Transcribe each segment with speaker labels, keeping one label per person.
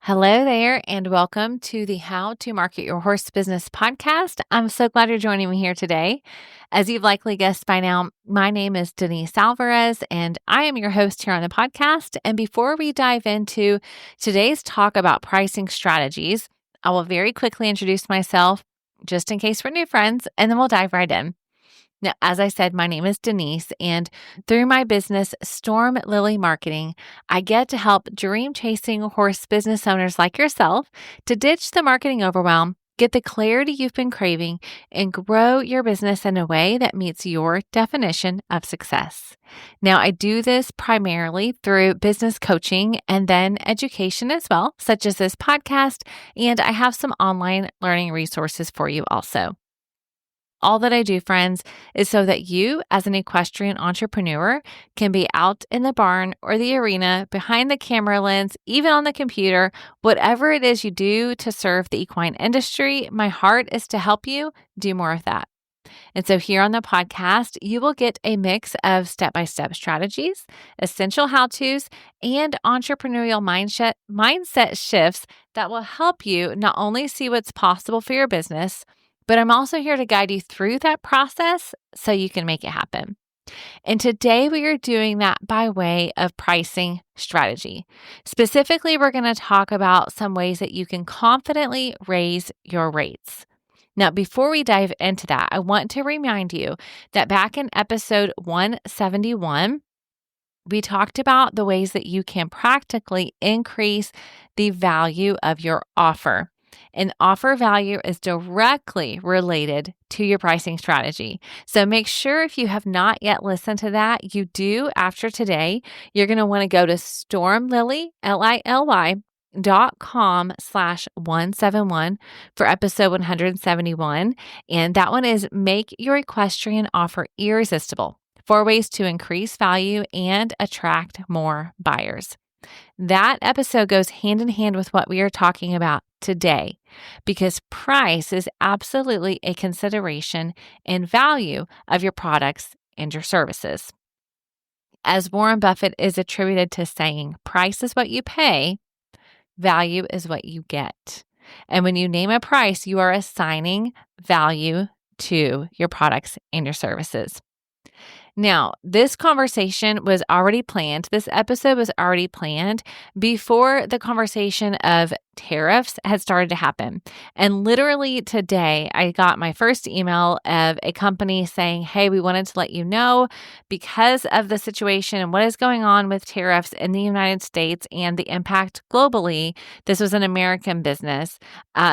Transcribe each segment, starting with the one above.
Speaker 1: Hello there, and welcome to the How to Market Your Horse Business podcast. I'm so glad you're joining me here today. As you've likely guessed by now, my name is Denise Alvarez, and I am your host here on the podcast. And before we dive into today's talk about pricing strategies, I will very quickly introduce myself just in case we're new friends, and then we'll dive right in. Now, as I said, my name is Denise, and through my business, Storm Lily Marketing, I get to help dream-chasing horse business owners like yourself to ditch the marketing overwhelm, get the clarity you've been craving, and grow your business in a way that meets your definition of success. Now, I do this primarily through business coaching and then education as well, such as this podcast, and I have some online learning resources for you also. All that I do, friends, is so that you, as an equestrian entrepreneur, can be out in the barn or the arena, behind the camera lens, even on the computer, whatever it is you do to serve the equine industry. My heart is to help you do more of that. And so here on the podcast, you will get a mix of step-by-step strategies, essential how-tos, and entrepreneurial mindset shifts that will help you not only see what's possible for your business, but I'm also here to guide you through that process so you can make it happen. And today we are doing that by way of pricing strategy. Specifically, we're going to talk about some ways that you can confidently raise your rates. Now, before we dive into that, I want to remind you that back in episode 171, we talked about the ways that you can practically increase the value of your offer. And offer value is directly related to your pricing strategy. So make sure if you have not yet listened to that, you do after today. You're going to want to go to stormlily.com/171 for episode 171. And that one is Make Your Equestrian Offer Irresistible: 4 ways to increase value and attract more buyers. That episode goes hand in hand with what we are talking about today, because price is absolutely a consideration and value of your products and your services. As Warren Buffett is attributed to saying, price is what you pay, value is what you get. And when you name a price, you are assigning value to your products and your services. Now, this conversation was already planned. This episode was already planned before the conversation of tariffs had started to happen. And literally today, I got my first email of a company saying, hey, we wanted to let you know because of the situation and what is going on with tariffs in the United States and the impact globally. This was an American business.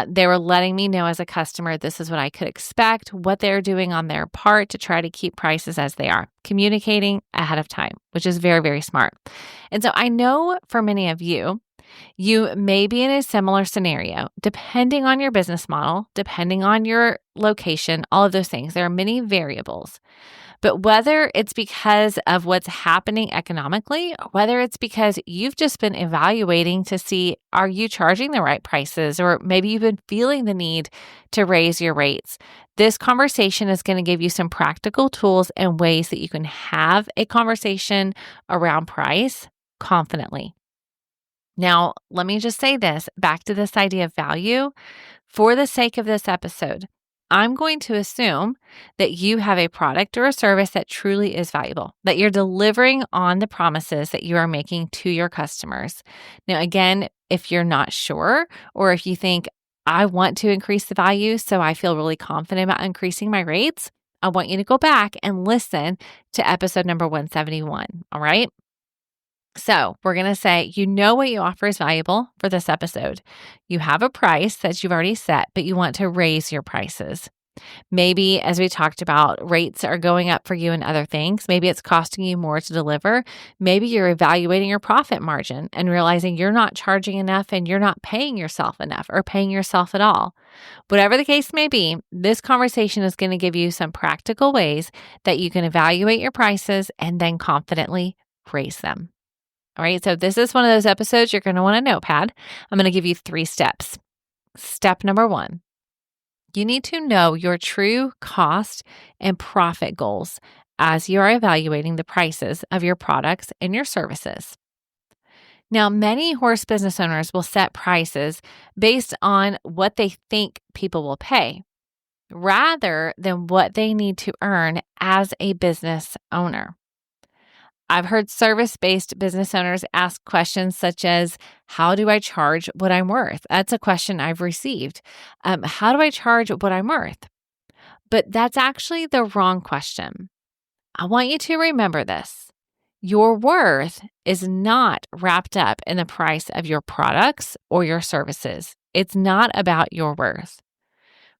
Speaker 1: They were letting me know as a customer, this is what I could expect, what they're doing on their part to try to keep prices as they are. Communicating ahead of time, which is very, very smart. And so I know for many of you, you may be in a similar scenario, depending on your business model, depending on your location, all of those things. There are many variables. But whether it's because of what's happening economically, or whether it's because you've just been evaluating to see, are you charging the right prices? Or maybe you've been feeling the need to raise your rates. This conversation is going to give you some practical tools and ways that you can have a conversation around price confidently. Now, let me just say this, back to this idea of value. For the sake of this episode, I'm going to assume that you have a product or a service that truly is valuable, that you're delivering on the promises that you are making to your customers. Now, again, if you're not sure, or if you think, I want to increase the value, so I feel really confident about increasing my rates, I want you to go back and listen to episode number 171, all right? So we're going to say, you know what you offer is valuable for this episode. You have a price that you've already set, but you want to raise your prices. Maybe, as we talked about, rates are going up for you and other things. Maybe it's costing you more to deliver. Maybe you're evaluating your profit margin and realizing you're not charging enough and you're not paying yourself enough or paying yourself at all. Whatever the case may be, this conversation is going to give you some practical ways that you can evaluate your prices and then confidently raise them. All right, so this is one of those episodes you're going to want a notepad. I'm going to give you 3 steps. Step number 1, you need to know your true cost and profit goals as you are evaluating the prices of your products and your services. Now, many horse business owners will set prices based on what they think people will pay rather than what they need to earn as a business owner. I've heard service-based business owners ask questions such as, how do I charge what I'm worth? That's a question I've received. How do I charge what I'm worth? But that's actually the wrong question. I want you to remember this. Your worth is not wrapped up in the price of your products or your services. It's not about your worth.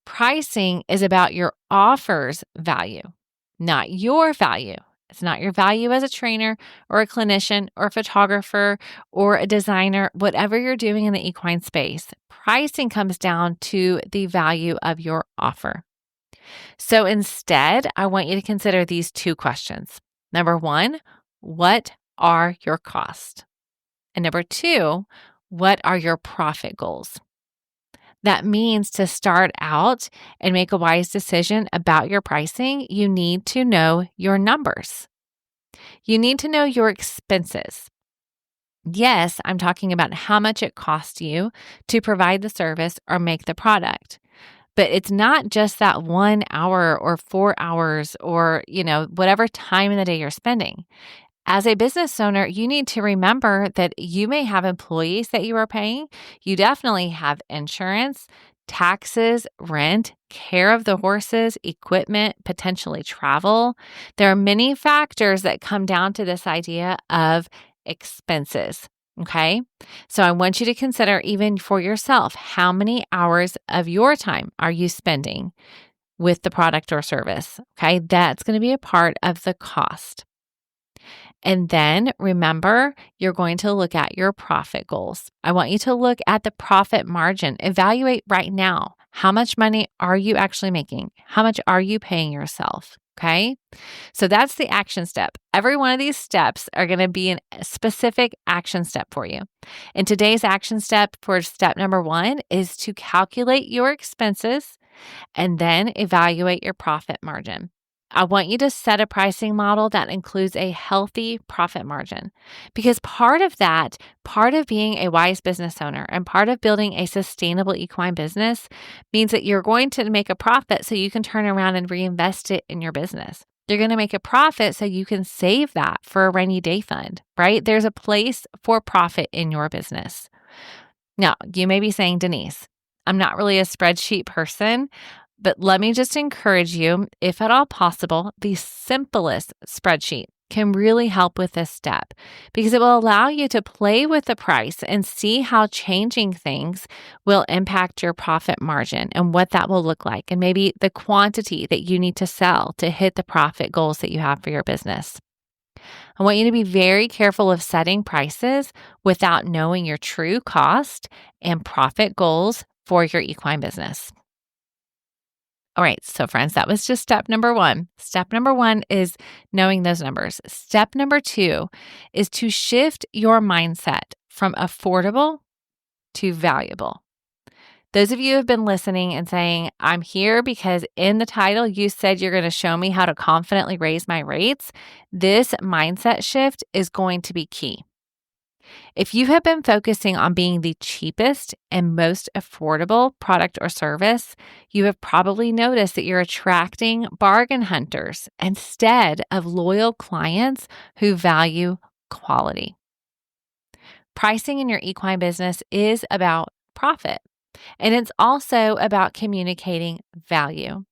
Speaker 1: Pricing is about your offer's value, not your value. It's not your value as a trainer or a clinician or a photographer or a designer, whatever you're doing in the equine space. Pricing comes down to the value of your offer. So instead, I want you to consider these two questions. Number one, what are your costs? And number two, what are your profit goals? That means to start out and make a wise decision about your pricing, you need to know your numbers. You need to know your expenses. Yes, I'm talking about how much it costs you to provide the service or make the product. But it's not just that 1 hour or 4 hours or, whatever time in the day you're spending. As a business owner, you need to remember that you may have employees that you are paying. You definitely have insurance, taxes, rent, care of the horses, equipment, potentially travel. There are many factors that come down to this idea of expenses. Okay. So I want you to consider, even for yourself, how many hours of your time are you spending with the product or service? Okay. That's going to be a part of the cost. And then remember, you're going to look at your profit goals. I want you to look at the profit margin. Evaluate right now. How much money are you actually making? How much are you paying yourself? Okay. So that's the action step. Every one of these steps are going to be a specific action step for you. And today's action step for step number one is to calculate your expenses and then evaluate your profit margin. I want you to set a pricing model that includes a healthy profit margin, because part of being a wise business owner and part of building a sustainable equine business means that you're going to make a profit so you can turn around and reinvest it in your business. You're going to make a profit so you can save that for a rainy day fund, right? There's a place for profit in your business. Now, you may be saying, Denise, I'm not really a spreadsheet person. But let me just encourage you, if at all possible, the simplest spreadsheet can really help with this step, because it will allow you to play with the price and see how changing things will impact your profit margin and what that will look like, and maybe the quantity that you need to sell to hit the profit goals that you have for your business. I want you to be very careful of setting prices without knowing your true cost and profit goals for your equine business. All right, so friends, that was just step number one. Step number one is knowing those numbers. Step number two is to shift your mindset from affordable to valuable. Those of you who have been listening and saying, I'm here because in the title you said you're going to show me how to confidently raise my rates, this mindset shift is going to be key. If you have been focusing on being the cheapest and most affordable product or service, you have probably noticed that you're attracting bargain hunters instead of loyal clients who value quality. Pricing in your equine business is about profit, and it's also about communicating value.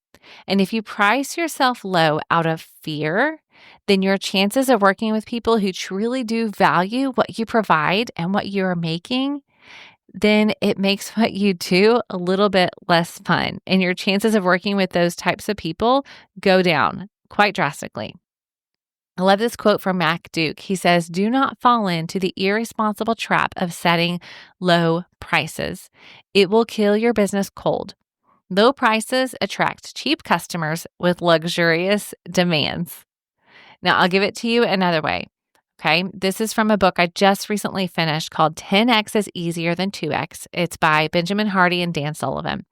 Speaker 1: And if you price yourself low out of fear, then your chances of working with people who truly do value what you provide and what you're making, then it makes what you do a little bit less fun. And your chances of working with those types of people go down quite drastically. I love this quote from Mac Duke. He says, "Do not fall into the irresponsible trap of setting low prices. It will kill your business cold. Low prices attract cheap customers with luxurious demands." Now, I'll give it to you another way. Okay. This is from a book I just recently finished called 10X is Easier Than 2X. It's by Benjamin Hardy and Dan Sullivan.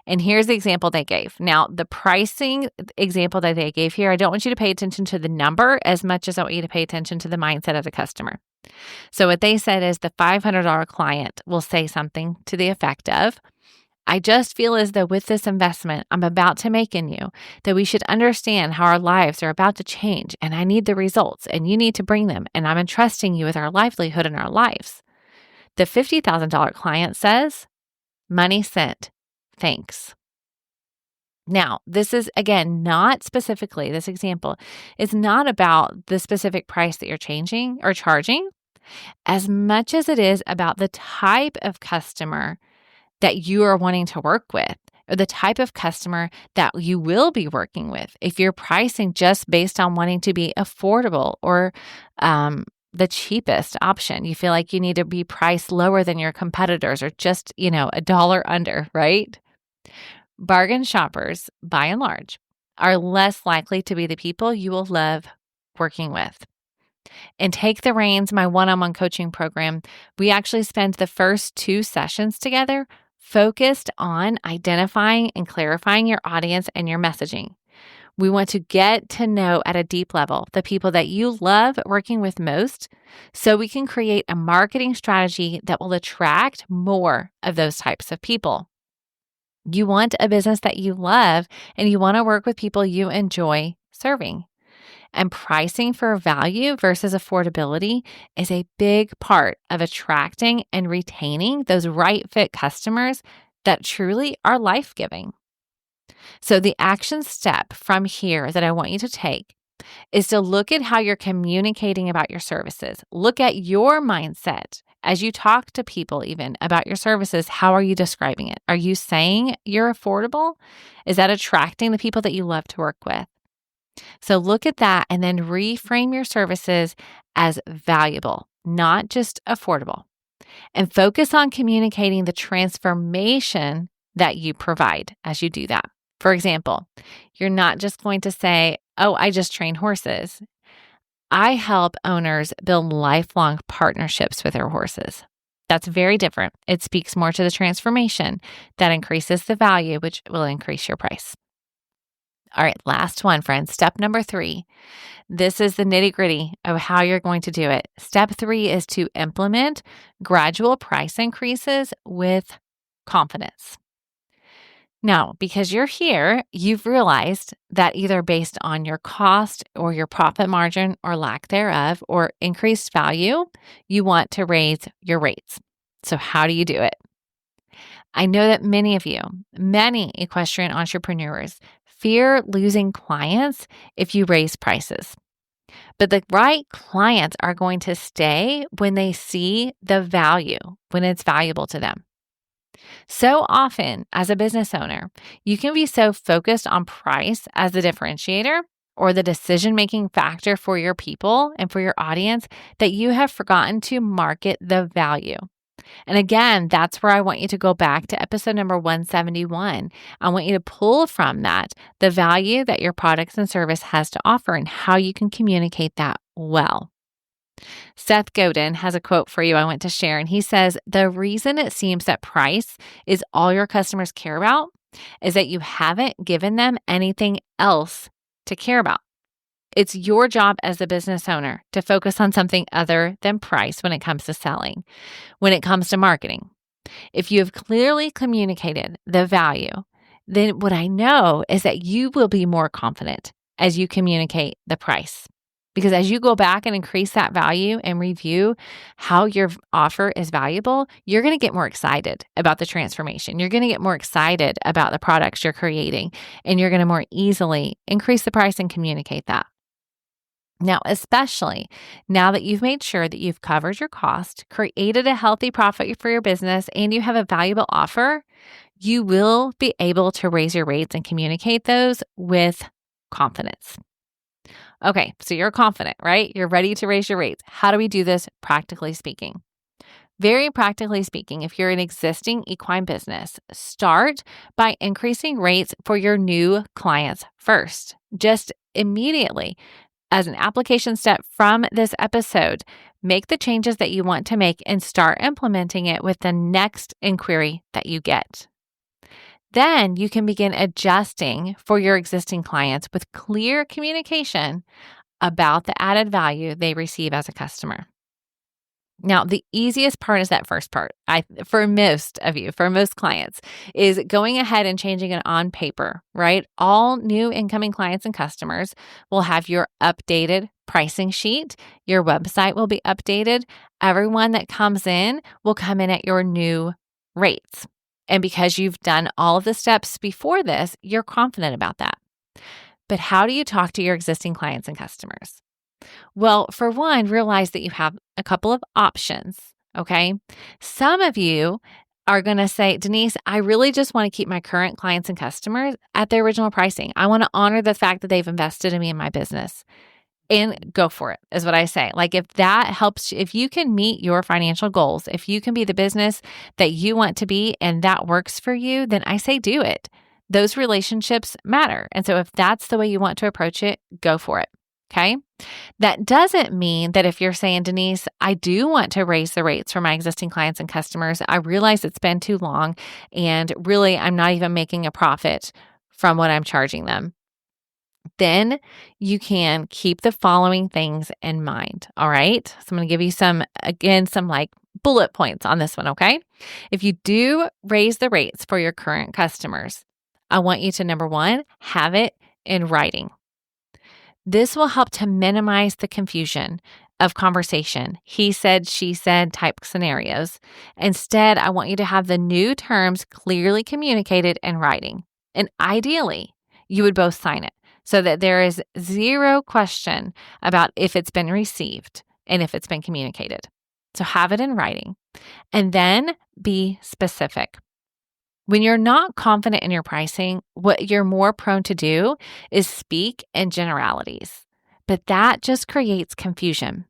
Speaker 1: And here's the example they gave. Now, the pricing example that they gave here, I don't want you to pay attention to the number as much as I want you to pay attention to the mindset of the customer. So what they said is the $500 client will say something to the effect of, I just feel as though with this investment I'm about to make in you, that we should understand how our lives are about to change, and I need the results and you need to bring them, and I'm entrusting you with our livelihood and our lives. The $50,000 client says, money sent, thanks. Now, this is, again, not specifically, this example is not about the specific price that you're changing or charging as much as it is about the type of customer that you are wanting to work with, or the type of customer that you will be working with. If you're pricing just based on wanting to be affordable or the cheapest option, you feel like you need to be priced lower than your competitors or just, a dollar under, right? Bargain shoppers, by and large, are less likely to be the people you will love working with. In Take the Reins, my one-on-one coaching program, we actually spend the first 2 sessions together focused on identifying and clarifying your audience and your messaging. We want to get to know at a deep level the people that you love working with most so we can create a marketing strategy that will attract more of those types of people. You want a business that you love and you want to work with people you enjoy serving. And pricing for value versus affordability is a big part of attracting and retaining those right fit customers that truly are life-giving. So the action step from here that I want you to take is to look at how you're communicating about your services. Look at your mindset as you talk to people even about your services. How are you describing it? Are you saying you're affordable? Is that attracting the people that you love to work with? So look at that and then reframe your services as valuable, not just affordable, and focus on communicating the transformation that you provide as you do that. For example, you're not just going to say, oh, I just train horses. I help owners build lifelong partnerships with their horses. That's very different. It speaks more to the transformation that increases the value, which will increase your price. All right, last one, friends. Step number 3. This is the nitty-gritty of how you're going to do it. Step 3 is to implement gradual price increases with confidence. Now, because you're here, you've realized that either based on your cost or your profit margin or lack thereof or increased value, you want to raise your rates. So how do you do it? I know that many equestrian entrepreneurs fear losing clients if you raise prices. But the right clients are going to stay when they see the value, when it's valuable to them. So often, as a business owner, you can be so focused on price as the differentiator or the decision-making factor for your people and for your audience that you have forgotten to market the value. And again, that's where I want you to go back to episode number 171. I want you to pull from that the value that your products and service has to offer and how you can communicate that well. Seth Godin has a quote for you I want to share, and he says, the reason it seems that price is all your customers care about is that you haven't given them anything else to care about. It's your job as a business owner to focus on something other than price when it comes to selling, when it comes to marketing. If you have clearly communicated the value, then what I know is that you will be more confident as you communicate the price. Because as you go back and increase that value and review how your offer is valuable, you're going to get more excited about the transformation. You're going to get more excited about the products you're creating, and you're going to more easily increase the price and communicate that. Now, especially now that you've made sure that you've covered your cost, created a healthy profit for your business, and you have a valuable offer, you will be able to raise your rates and communicate those with confidence. Okay, so you're confident, right? You're ready to raise your rates. How do we do this practically speaking? Very practically speaking, if you're an existing equine business, start by increasing rates for your new clients first. Just immediately, as an application step from this episode, make the changes that you want to make and start implementing it with the next inquiry that you get. Then you can begin adjusting for your existing clients with clear communication about the added value they receive as a customer. Now, the easiest part is that first part. For most of you, for most clients, is going ahead and changing it on paper, right? All new incoming clients and customers will have your updated pricing sheet. Your website will be updated. Everyone that comes in will come in at your new rates. And because you've done all of the steps before this, you're confident about that. But how do you talk to your existing clients and customers? Well, for one, realize that you have a couple of options, okay? Some of you are going to say, Denise, I really just want to keep my current clients and customers at their original pricing. I want to honor the fact that they've invested in me and my business. And go for it, is what I say. Like, if that helps, if you can meet your financial goals, if you can be the business that you want to be and that works for you, then I say do it. Those relationships matter. And so if that's the way you want to approach it, go for it. Okay. That doesn't mean that if you're saying, Denise, I do want to raise the rates for my existing clients and customers. I realize it's been too long and really I'm not even making a profit from what I'm charging them. Then you can keep the following things in mind. All right. So I'm going to give you some like bullet points on this one. Okay. If you do raise the rates for your current customers, I want you to, number one, have it in writing. This will help to minimize the confusion of conversation, he said, she said type scenarios. Instead, I want you to have the new terms clearly communicated in writing. And ideally, you would both sign it so that there is zero question about if it's been received and if it's been communicated. So have it in writing. And then be specific. When you're not confident in your pricing, what you're more prone to do is speak in generalities, but that just creates confusion.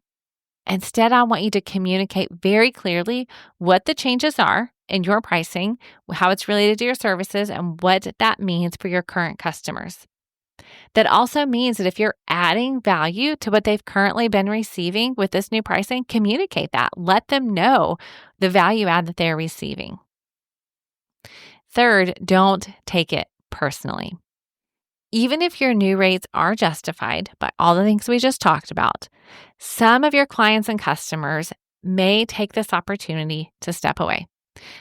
Speaker 1: Instead, I want you to communicate very clearly what the changes are in your pricing, how it's related to your services, and what that means for your current customers. That also means that if you're adding value to what they've currently been receiving with this new pricing, communicate that. Let them know the value add that they're receiving. Third, don't take it personally. Even if your new rates are justified by all the things we just talked about, some of your clients and customers may take this opportunity to step away.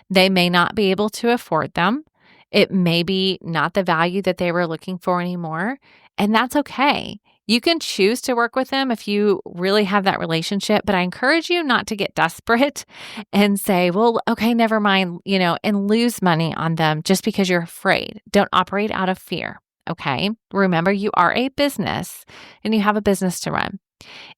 Speaker 1: They may not be able to afford them. It may be not the value that they were looking for anymore, and that's okay. You can choose to work with them if you really have that relationship, but I encourage you not to get desperate and say, well, okay, never mind, and lose money on them just because you're afraid. Don't operate out of fear, okay? Remember, you are a business and you have a business to run.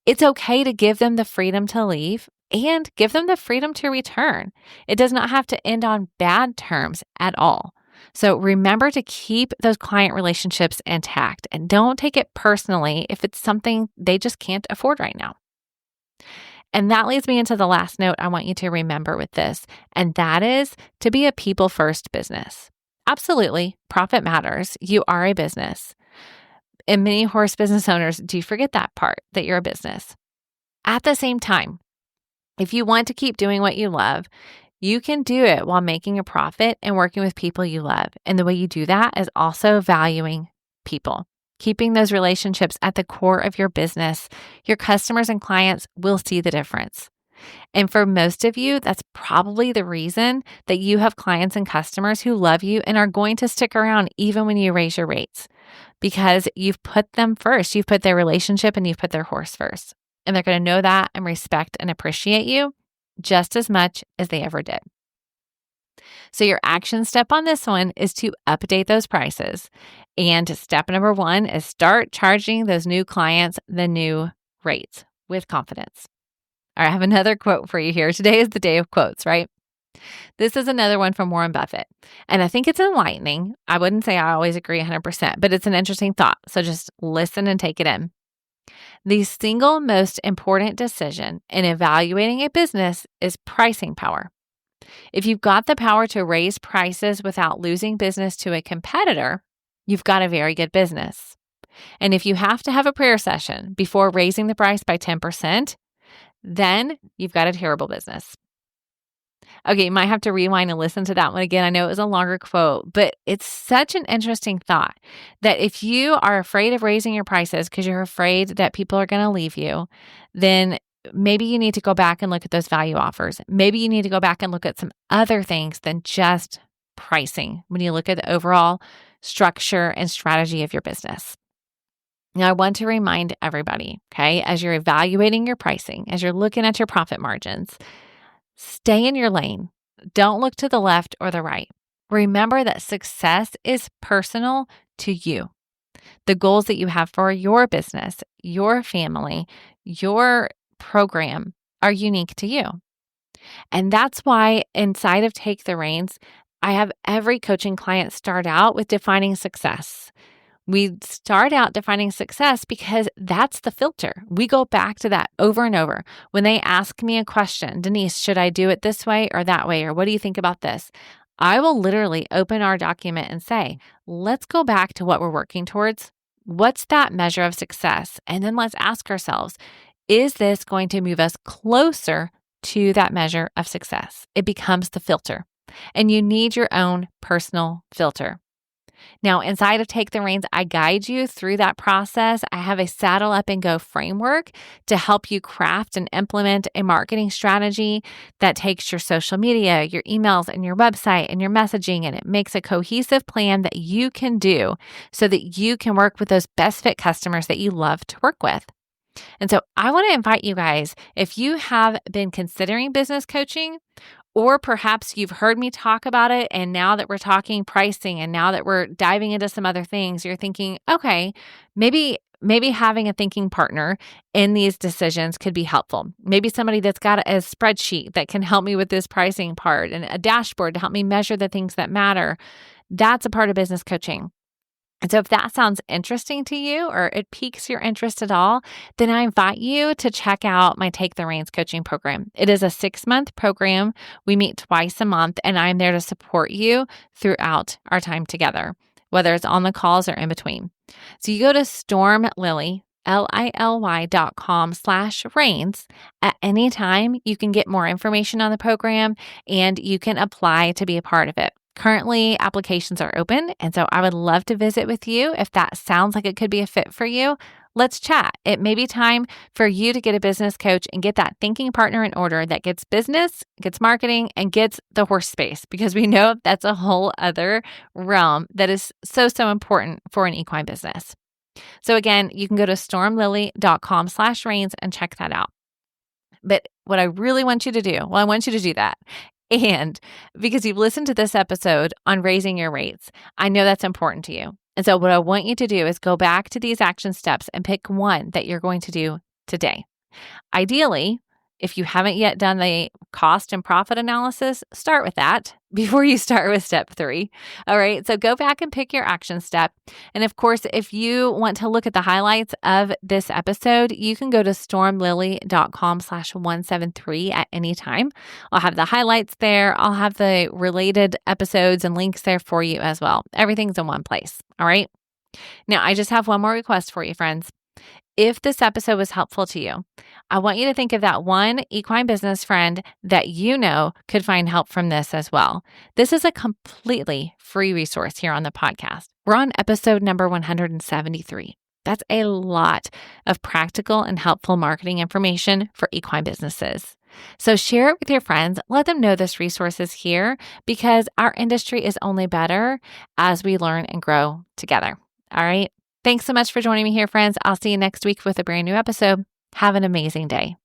Speaker 1: It's okay to give them the freedom to leave and give them the freedom to return. It does not have to end on bad terms at all. So remember to keep those client relationships intact and don't take it personally if it's something they just can't afford right now. And that leads me into the last note I want you to remember with this, and that is to be a people-first business. Absolutely, profit matters. You are a business. And many horse business owners do forget that part, that you're a business. At the same time, if you want to keep doing what you love, you can do it while making a profit and working with people you love. And the way you do that is also valuing people, keeping those relationships at the core of your business. Your customers and clients will see the difference. And for most of you, that's probably the reason that you have clients and customers who love you and are going to stick around even when you raise your rates, because you've put them first. You've put their relationship and you've put their horse first. And they're going to know that and respect and appreciate you just as much as they ever did. So your action step on this one is to update those prices. And step number one is start charging those new clients the new rates with confidence. All right, I have another quote for you here. Today is the day of quotes, right? This is another one from Warren Buffett. And I think it's enlightening. I wouldn't say I always agree 100%, but it's an interesting thought. So just listen and take it in. The single most important decision in evaluating a business is pricing power. If you've got the power to raise prices without losing business to a competitor, you've got a very good business. And if you have to have a prayer session before raising the price by 10%, then you've got a terrible business. Okay, you might have to rewind and listen to that one again. I know it was a longer quote, but it's such an interesting thought that if you are afraid of raising your prices because you're afraid that people are going to leave you, then maybe you need to go back and look at those value offers. Maybe you need to go back and look at some other things than just pricing when you look at the overall structure and strategy of your business. Now, I want to remind everybody, okay, as you're evaluating your pricing, as you're looking at your profit margins, stay in your lane. Don't look to the left or the right. Remember that success is personal to you. The goals that you have for your business, your family, your program are unique to you. And that's why inside of Take the Reins, I have every coaching client start out with defining success. We start out defining success because that's the filter. We go back to that over and over. When they ask me a question, Denise, should I do it this way or that way? Or what do you think about this? I will literally open our document and say, let's go back to what we're working towards. What's that measure of success? And then let's ask ourselves, is this going to move us closer to that measure of success? It becomes the filter. And you need your own personal filter. Now, inside of Take the Reins, I guide you through that process. I have a saddle up and go framework to help you craft and implement a marketing strategy that takes your social media, your emails, and your website and your messaging, and it makes a cohesive plan that you can do so that you can work with those best fit customers that you love to work with. And so I want to invite you guys, if you have been considering business coaching, or perhaps you've heard me talk about it, and now that we're talking pricing and now that we're diving into some other things, you're thinking, okay, maybe having a thinking partner in these decisions could be helpful. Maybe somebody that's got a spreadsheet that can help me with this pricing part and a dashboard to help me measure the things that matter. That's a part of business coaching. And so if that sounds interesting to you or it piques your interest at all, then I invite you to check out my Take the Reins coaching program. It is a 6-month program. We meet twice a month, and I'm there to support you throughout our time together, whether it's on the calls or in between. So you go to stormlily, LILY.com/reins. At any time, you can get more information on the program and you can apply to be a part of it. Currently, applications are open, and so I would love to visit with you. If that sounds like it could be a fit for you, let's chat. It may be time for you to get a business coach and get that thinking partner in order that gets business, gets marketing, and gets the horse space, because we know that's a whole other realm that is so important for an equine business. So again, you can go to stormlily.com/reins and check that out. But what I really want you to do, I want you to do that. And because you've listened to this episode on raising your rates, I know that's important to you. And so what I want you to do is go back to these action steps and pick one that you're going to do today. Ideally, if you haven't yet done the cost and profit analysis, start with that before you start with step 3. All right. So go back and pick your action step. And of course, if you want to look at the highlights of this episode, you can go to stormlily.com/173 at any time. I'll have the highlights there. I'll have the related episodes and links there for you as well. Everything's in one place. All right. Now, I just have one more request for you, friends. If this episode was helpful to you, I want you to think of that one equine business friend that you know could find help from this as well. This is a completely free resource here on the podcast. We're on episode number 173. That's a lot of practical and helpful marketing information for equine businesses. So share it with your friends. Let them know this resource is here, because our industry is only better as we learn and grow together. All right. Thanks so much for joining me here, friends. I'll see you next week with a brand new episode. Have an amazing day.